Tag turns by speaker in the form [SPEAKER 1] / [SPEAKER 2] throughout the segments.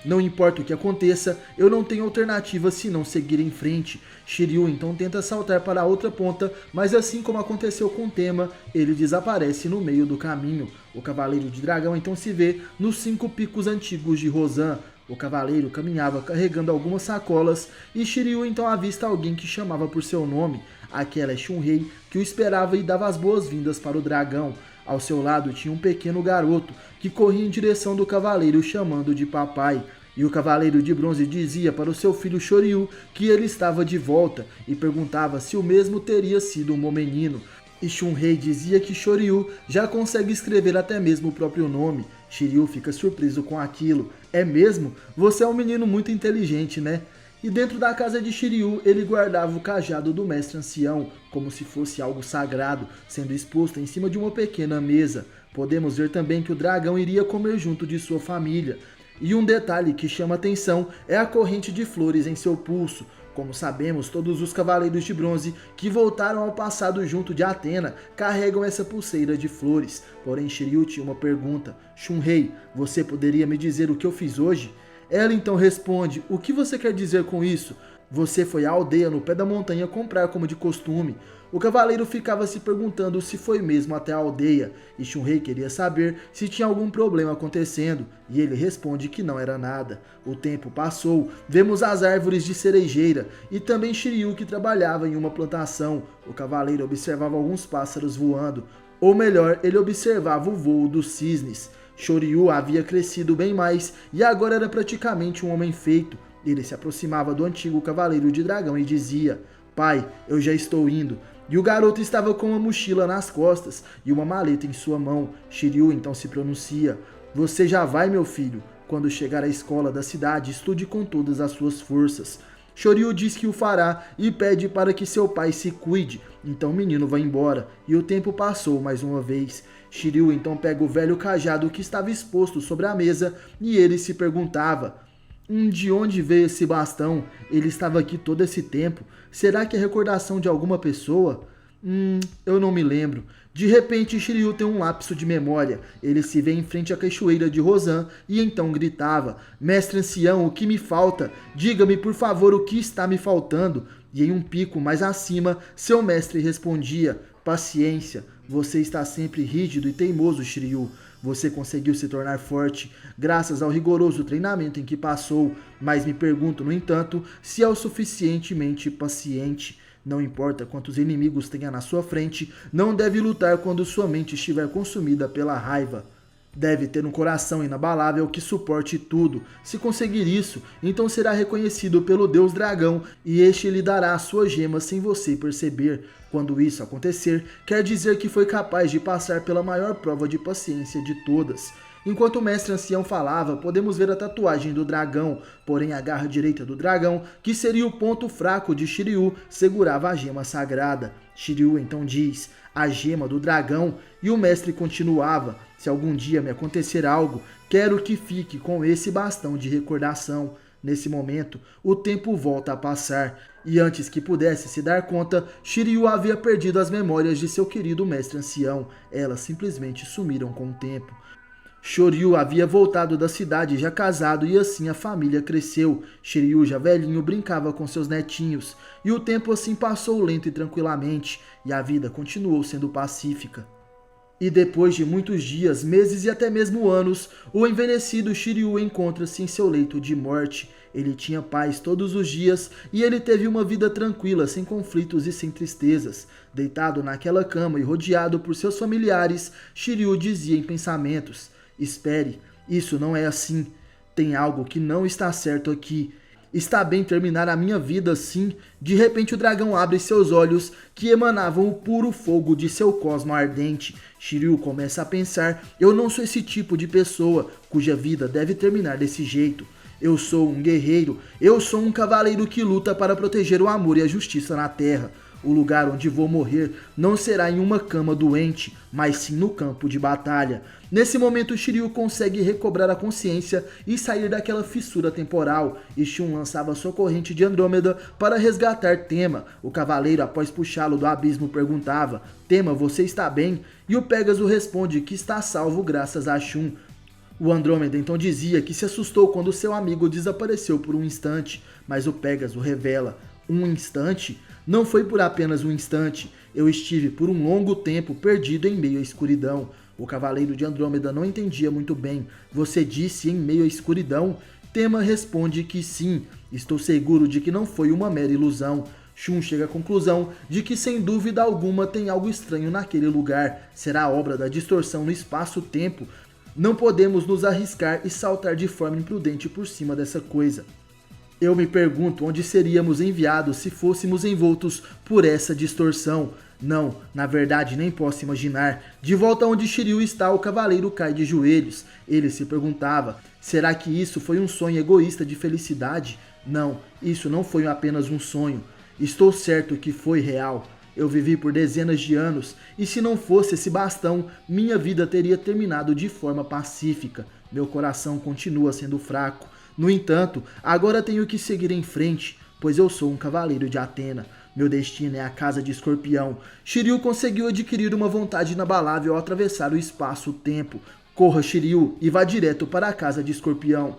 [SPEAKER 1] Não importa o que aconteça, eu não tenho alternativa senão seguir em frente. Shiryu então tenta saltar para a outra ponta, mas assim como aconteceu com Tema, ele desaparece no meio do caminho. O Cavaleiro de Dragão então se vê nos 5 picos antigos de Rozan. O cavaleiro caminhava carregando algumas sacolas e Shiryu então avista alguém que chamava por seu nome. Aquela é Shunrei, que o esperava e dava as boas-vindas para o dragão. Ao seu lado tinha um pequeno garoto que corria em direção do cavaleiro chamando de papai. E o Cavaleiro de Bronze dizia para o seu filho Shoryu que ele estava de volta e perguntava se o mesmo teria sido um bom menino. E Shunrei dizia que Shoryu já consegue escrever até mesmo o próprio nome. Shiryu fica surpreso com aquilo. É mesmo? Você é um menino muito inteligente, né? E dentro da casa de Shiryu, ele guardava o cajado do mestre ancião, como se fosse algo sagrado, sendo exposto em cima de uma pequena mesa. Podemos ver também que o dragão iria comer junto de sua família. E um detalhe que chama atenção é a corrente de flores em seu pulso. Como sabemos, todos os Cavaleiros de Bronze que voltaram ao passado junto de Athena carregam essa pulseira de flores. Porém, Shiryu tinha uma pergunta. Shunrei, você poderia me dizer o que eu fiz hoje? Ela então responde, o que você quer dizer com isso? Você foi à aldeia no pé da montanha comprar como de costume. O cavaleiro ficava se perguntando se foi mesmo até a aldeia, e Shunrei queria saber se tinha algum problema acontecendo, e ele responde que não era nada. O tempo passou, vemos as árvores de cerejeira, e também Shiryu que trabalhava em uma plantação. O cavaleiro observava alguns pássaros voando, ou melhor, ele observava o voo dos cisnes. Shoryu havia crescido bem mais, e agora era praticamente um homem feito. Ele se aproximava do antigo Cavaleiro de Dragão e dizia, pai, eu já estou indo. E o garoto estava com uma mochila nas costas e uma maleta em sua mão. Shiryu então se pronuncia, você já vai, meu filho. Quando chegar à escola da cidade, estude com todas as suas forças. Shoryu diz que o fará e pede para que seu pai se cuide. Então o menino vai embora e o tempo passou mais uma vez. Shiryu então pega o velho cajado que estava exposto sobre a mesa e ele se perguntava, de onde veio esse bastão? Ele estava aqui todo esse tempo. Será que é recordação de alguma pessoa? Eu não me lembro. De repente, Shiryu tem um lapso de memória. Ele se vê em frente à cachoeira de Rozan e então gritava, mestre ancião, o que me falta? Diga-me, por favor, o que está me faltando? E em um pico mais acima, seu mestre respondia, paciência, você está sempre rígido e teimoso, Shiryu. Você conseguiu se tornar forte graças ao rigoroso treinamento em que passou, mas me pergunto, no entanto, se é o suficientemente paciente. Não importa quantos inimigos tenha na sua frente, não deve lutar quando sua mente estiver consumida pela raiva. Deve ter um coração inabalável que suporte tudo. Se conseguir isso, então será reconhecido pelo Deus Dragão e este lhe dará a sua gema sem você perceber. Quando isso acontecer, quer dizer que foi capaz de passar pela maior prova de paciência de todas. Enquanto o mestre ancião falava, podemos ver a tatuagem do dragão, porém a garra direita do dragão, que seria o ponto fraco de Shiryu, segurava a gema sagrada. Shiryu então diz, a gema do dragão, e o mestre continuava, se algum dia me acontecer algo, quero que fique com esse bastão de recordação. Nesse momento, o tempo volta a passar, e antes que pudesse se dar conta, Shiryu havia perdido as memórias de seu querido mestre ancião. Elas simplesmente sumiram com o tempo. Shoryu havia voltado da cidade já casado e assim a família cresceu. Shiryu já velhinho brincava com seus netinhos, e o tempo assim passou lento e tranquilamente, e a vida continuou sendo pacífica. E depois de muitos dias, meses e até mesmo anos, o envelhecido Shiryu encontra-se em seu leito de morte. Ele tinha paz todos os dias e ele teve uma vida tranquila, sem conflitos e sem tristezas. Deitado naquela cama e rodeado por seus familiares, Shiryu dizia em pensamentos, espere, isso não é assim. Tem algo que não está certo aqui. Está bem terminar a minha vida assim? De repente o dragão abre seus olhos, que emanavam o puro fogo de seu cosmo ardente. Shiryu começa a pensar, eu não sou esse tipo de pessoa, cuja vida deve terminar desse jeito. Eu sou um guerreiro, eu sou um cavaleiro que luta para proteger o amor e a justiça na terra. O lugar onde vou morrer não será em uma cama doente, mas sim no campo de batalha. Nesse momento, Shiryu consegue recobrar a consciência e sair daquela fissura temporal, e Shun lançava sua corrente de Andrômeda para resgatar Tema. O cavaleiro, após puxá-lo do abismo, perguntava, Tema, você está bem? E o Pégaso responde que está salvo graças a Shun. O Andrômeda então dizia que se assustou quando seu amigo desapareceu por um instante, mas o Pégaso revela: um instante? Não foi por apenas um instante, eu estive por um longo tempo perdido em meio à escuridão. O Cavaleiro de Andrômeda não entendia muito bem. Você disse em meio à escuridão? Tema responde que sim, estou seguro de que não foi uma mera ilusão. Shun chega à conclusão de que sem dúvida alguma tem algo estranho naquele lugar. Será obra da distorção no espaço-tempo. Não podemos nos arriscar e saltar de forma imprudente por cima dessa coisa. Eu me pergunto onde seríamos enviados se fôssemos envoltos por essa distorção. Não, na verdade nem posso imaginar. De volta onde Shiryu está, o cavaleiro cai de joelhos. Ele se perguntava: será que isso foi um sonho egoísta de felicidade? Não, isso não foi apenas um sonho. Estou certo que foi real. Eu vivi por dezenas de anos, e se não fosse esse bastão, minha vida teria terminado de forma pacífica. Meu coração continua sendo fraco. No entanto, agora tenho que seguir em frente, pois eu sou um cavaleiro de Atena. Meu destino é a casa de Escorpião. Shiryu conseguiu adquirir uma vontade inabalável ao atravessar o espaço-tempo. Corra, Shiryu, e vá direto para a casa de Escorpião.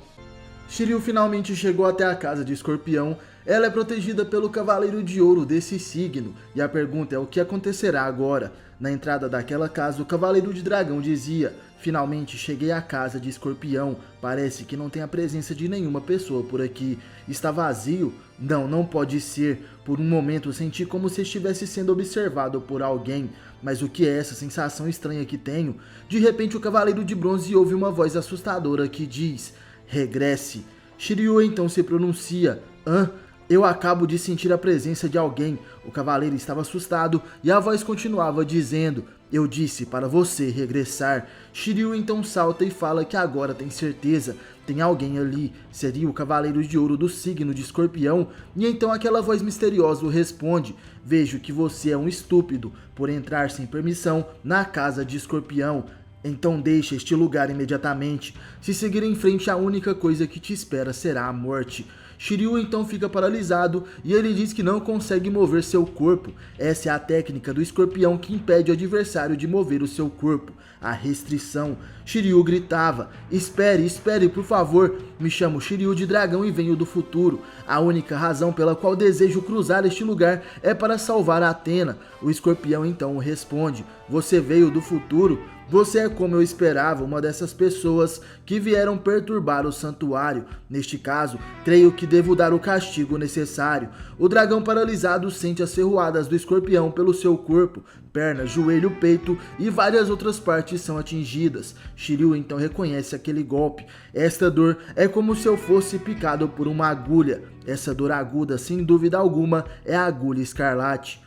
[SPEAKER 1] Shiryu finalmente chegou até a casa de Escorpião. Ela é protegida pelo Cavaleiro de Ouro desse signo, e a pergunta é o que acontecerá agora. Na entrada daquela casa, o Cavaleiro de Dragão dizia: finalmente cheguei à casa de Escorpião, parece que não tem a presença de nenhuma pessoa por aqui. Está vazio? Não, não pode ser. Por um momento senti como se estivesse sendo observado por alguém. Mas o que é essa sensação estranha que tenho? De repente o Cavaleiro de Bronze ouve uma voz assustadora que diz: regresse. Shiryu então se pronuncia: hã? Eu acabo de sentir a presença de alguém. O cavaleiro estava assustado e a voz continuava dizendo: eu disse para você regressar. Shiryu então salta e fala que agora tem certeza. Tem alguém ali. Seria o Cavaleiro de Ouro do signo de Escorpião? E então aquela voz misteriosa o responde: vejo que você é um estúpido por entrar sem permissão na casa de Escorpião. Então deixa este lugar imediatamente. Se seguir em frente, a única coisa que te espera será a morte. Shiryu então fica paralisado e ele diz que não consegue mover seu corpo. Essa é a técnica do escorpião que impede o adversário de mover o seu corpo. A restrição. Shiryu gritava: espere, espere, por favor. Me chamo Shiryu de Dragão e venho do futuro. A única razão pela qual desejo cruzar este lugar é para salvar a Atena. O escorpião então responde: você veio do futuro? Você é, como eu esperava, uma dessas pessoas que vieram perturbar o santuário. Neste caso, creio que devo dar o castigo necessário. O dragão paralisado sente as ferroadas do escorpião pelo seu corpo. Perna, joelho, peito e várias outras partes são atingidas. Shiryu então reconhece aquele golpe. Esta dor é como se eu fosse picado por uma agulha. Essa dor aguda, sem dúvida alguma, é a agulha escarlate.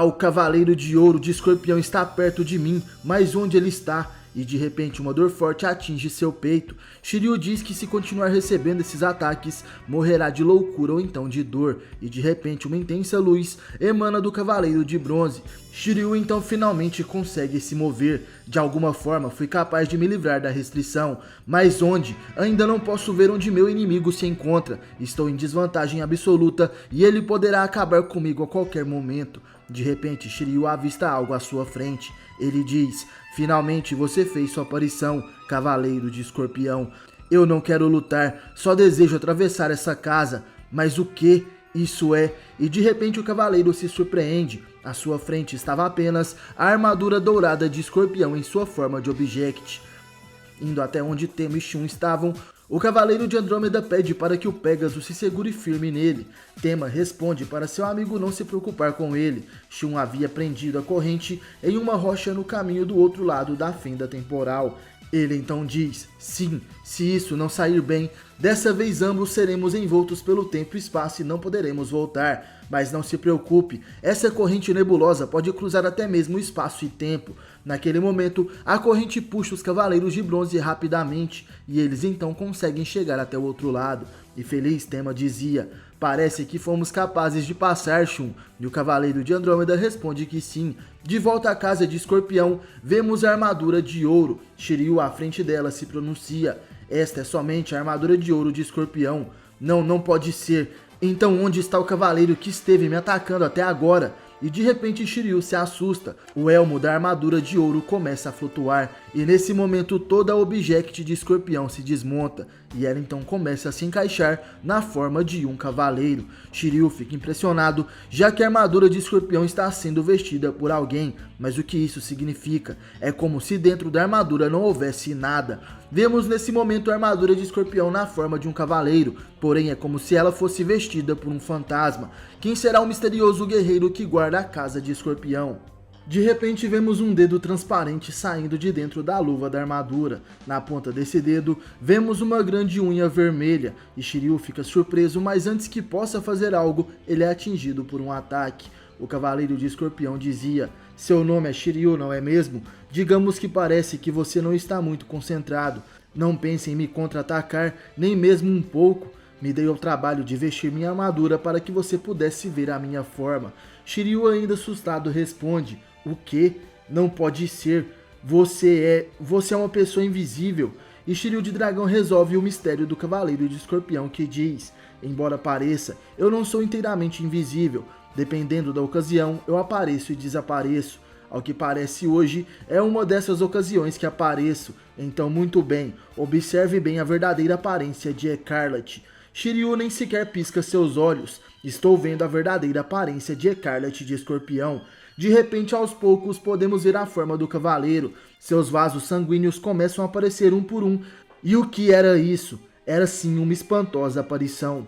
[SPEAKER 1] O Cavaleiro de Ouro de Escorpião está perto de mim, mas onde ele está? E de repente uma dor forte atinge seu peito. Shiryu diz que se continuar recebendo esses ataques, morrerá de loucura ou então de dor. E de repente uma intensa luz emana do Cavaleiro de Bronze. Shiryu então finalmente consegue se mover. De alguma forma fui capaz de me livrar da restrição. Mas onde? Ainda não posso ver onde meu inimigo se encontra. Estou em desvantagem absoluta e ele poderá acabar comigo a qualquer momento. De repente, Shiryu avista algo à sua frente. Ele diz: finalmente você fez sua aparição, Cavaleiro de Escorpião. Eu não quero lutar, só desejo atravessar essa casa. Mas o que isso é? E de repente o cavaleiro se surpreende. À sua frente estava apenas a armadura dourada de Escorpião em sua forma de Object. Indo até onde Tema e Shun estavam, o Cavaleiro de Andrômeda pede para que o Pégaso se segure firme nele. Tema responde para seu amigo não se preocupar com ele. Shun havia prendido a corrente em uma rocha no caminho do outro lado da fenda temporal. Ele então diz: sim, se isso não sair bem, dessa vez ambos seremos envoltos pelo tempo e espaço e não poderemos voltar. Mas não se preocupe, essa corrente nebulosa pode cruzar até mesmo o espaço e tempo. Naquele momento, a corrente puxa os Cavaleiros de Bronze rapidamente e eles então conseguem chegar até o outro lado. E feliz, Tema dizia: parece que fomos capazes de passar, Shun. E o Cavaleiro de Andrômeda responde que sim. De volta à casa de Escorpião, vemos a armadura de ouro. Shiryu à frente dela se pronuncia: esta é somente a armadura de ouro de Escorpião. Não, não pode ser. Então onde está o cavaleiro que esteve me atacando até agora? E de repente Shiryu se assusta. O elmo da armadura de ouro começa a flutuar E nesse momento toda a Object de Escorpião se desmonta e ela então começa a se encaixar na forma de um cavaleiro. Shiryu fica impressionado, já que a armadura de Escorpião está sendo vestida por alguém, mas o que isso significa? É como se dentro da armadura não houvesse nada. Vemos nesse momento a armadura de Escorpião na forma de um cavaleiro, porém é como se ela fosse vestida por um fantasma. Quem será o misterioso guerreiro que guarda a casa de Escorpião? De repente vemos um dedo transparente saindo de dentro da luva da armadura. Na ponta desse dedo, vemos uma grande unha vermelha e Shiryu fica surpreso, mas antes que possa fazer algo, ele é atingido por um ataque. O Cavaleiro de Escorpião dizia: "Seu nome é Shiryu, não é mesmo? Digamos que parece que você não está muito concentrado. Não pense em me contra-atacar, nem mesmo um pouco. Me dei ao trabalho de vestir minha armadura para que você pudesse ver a minha forma." Shiryu, ainda assustado, responde: "O quê? Não pode ser. Você é uma pessoa invisível." E Shiryu de Dragão resolve o mistério do Cavaleiro de Escorpião, que diz: "Embora pareça, eu não sou inteiramente invisível. Dependendo da ocasião, eu apareço e desapareço. Ao que parece hoje, é uma dessas ocasiões que apareço. Então, muito bem, observe bem a verdadeira aparência de Scarlet." Shiryu nem sequer pisca seus olhos. Estou vendo a verdadeira aparência de Scarlet de Escorpião. De repente, aos poucos, podemos ver a forma do cavaleiro. Seus vasos sanguíneos começam a aparecer um por um. E o que era isso? Era sim uma espantosa aparição.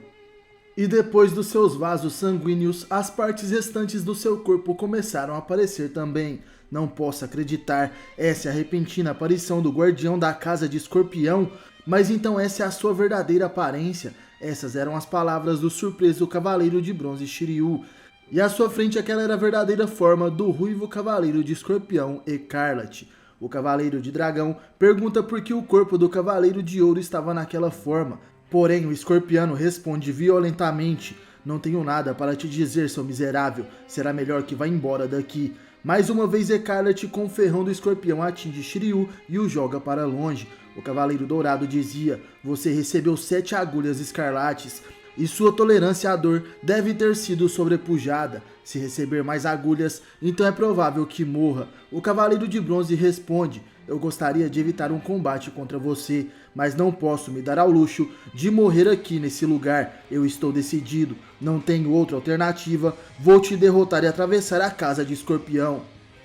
[SPEAKER 1] E depois dos seus vasos sanguíneos, as partes restantes do seu corpo começaram a aparecer também. Não posso acreditar, essa é a repentina aparição do guardião da casa de Escorpião. Mas então essa é a sua verdadeira aparência? Essas eram as palavras do surpreso Cavaleiro de Bronze Shiryu. E à sua frente aquela era a verdadeira forma do ruivo Cavaleiro de Escorpião, Scarlet. O Cavaleiro de Dragão pergunta por que o corpo do Cavaleiro de Ouro estava naquela forma. Porém o Escorpiano responde violentamente: "Não tenho nada para te dizer, seu miserável. Será melhor que vá embora daqui." Mais uma vez Scarlet com o ferrão do Escorpião atinge Shiryu e o joga para longe. O Cavaleiro Dourado dizia: "Você recebeu 7 agulhas escarlates e sua tolerância à dor deve ter sido sobrepujada. Se receber mais agulhas, então é provável que morra." O Cavaleiro de Bronze responde: "Eu gostaria de evitar um combate contra você, mas não posso me dar ao luxo de morrer aqui nesse lugar. Eu estou decidido, não tenho outra alternativa. Vou te derrotar e atravessar a casa de Escorpião."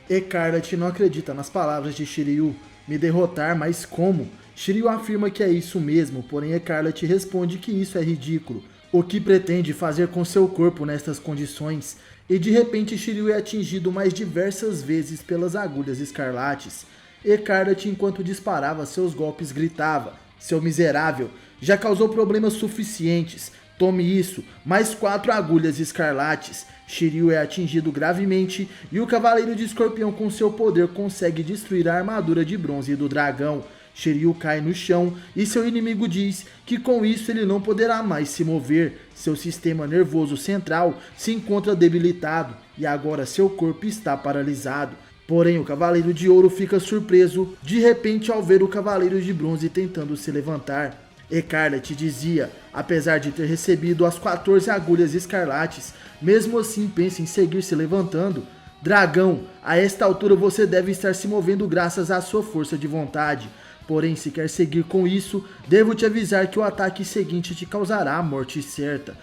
[SPEAKER 1] Scarlet não acredita nas palavras de Shiryu. "Me derrotar? Mas como?" Shiryu afirma que é isso mesmo, porém Scarlet responde que isso é ridículo. O que pretende fazer com seu corpo nestas condições? E de repente Shiryu é atingido mais diversas vezes pelas agulhas escarlates. Scarlet, enquanto disparava seus golpes, gritava: "Seu miserável, já causou problemas suficientes. Tome isso, mais 4 agulhas escarlates." Shiryu é atingido gravemente e o Cavaleiro de Escorpião com seu poder consegue destruir a armadura de bronze do dragão. Shiryu cai no chão e seu inimigo diz que com isso ele não poderá mais se mover. Seu sistema nervoso central se encontra debilitado e agora seu corpo está paralisado. Porém, o Cavaleiro de Ouro fica surpreso de repente ao ver o Cavaleiro de Bronze tentando se levantar. Scarlet dizia: "Apesar de ter recebido as 14 agulhas escarlates, mesmo assim pensa em seguir se levantando? Dragão, a esta altura você deve estar se movendo graças à sua força de vontade. Porém, se quer seguir com isso, devo te avisar que o ataque seguinte te causará a morte certa."